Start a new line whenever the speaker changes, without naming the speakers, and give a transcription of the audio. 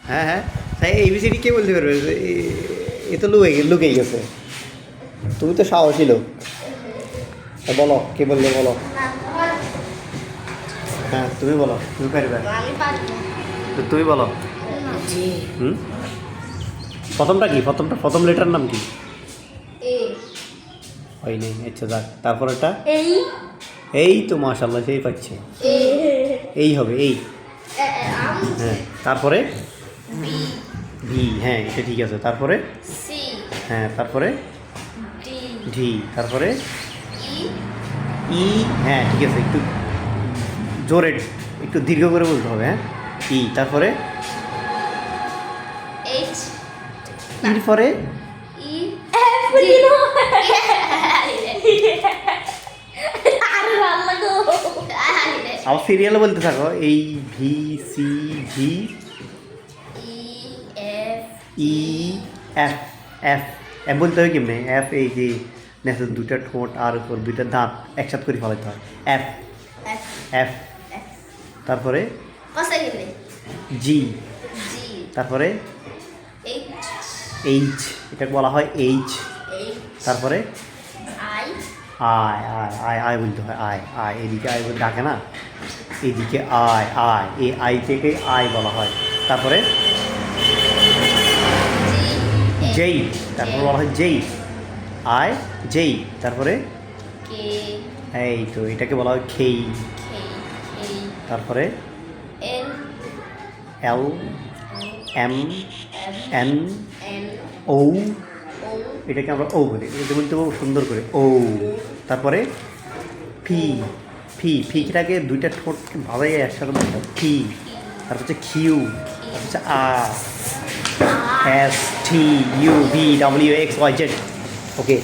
হ্যাঁ হ্যাঁ, তাই এবিসিডি কে বলতে পারবে? এ তো লুকেই গেছে। তুমি তো সাহসী লোক। বলো কে বললে, বলো। হ্যাঁ তুমি বলো, তুমি পারবে। তো তুমি বলো। হুম, প্রথমটা কি? প্রথম লেটার নাম কি? হয় নেই, আচ্ছা যাক। তারপর এটা এই তো মাশাল্লাহ, সেই পাচ্ছে। এই হবে এই। হ্যাঁ তারপরে ভি, হ্যাঁ এটা ঠিক আছে। তারপরে হ্যাঁ, তারপরে ডি, তারপরে ই, হ্যাঁ ঠিক আছে। একটু জোরে, একটু দীর্ঘ করে বলতে হবে। হ্যাঁ ই, তারপরে ইর পরে আবার সিরিয়ালে বলতে থাকো। এই ভি, সি, ভি, ই, এফ। এফ এফ বলতে হবে কেমনে? এফ, এই যে নেচে দুইটা ঠোঁট আর উপর দুইটা দাঁত একসাথে করে ফেলাতে হয়। F, F. তারপরে জি, তারপরে এইচ, এটাকে বলা হয় এইচ। তারপরে আয়, আয় আয় আয় বলতে হয়। আয় আয়, এদিকে আয় বলে ডাকে না, এদিকে আয় আয়, এই আই থেকে আয় বলা হয়। তারপরে যেই, তারপরে বলা হয় যেই, আয় যেই। তারপরে এই তো এটাকে বলা হয় খেই। তারপরে এল, এম, এন, ও, এটাকে আমরা ও বলি। এটা বলতে পারবো সুন্দর করে, ও। তারপরে ফি, ফিটাকে দুইটা ঠোঁট ভাবে একসাথে বলতে হবে, ফি। তারপর হচ্ছে কিউ, তারপর হচ্ছে R, S, T, U, V, W, X, Y, Z. ওকে।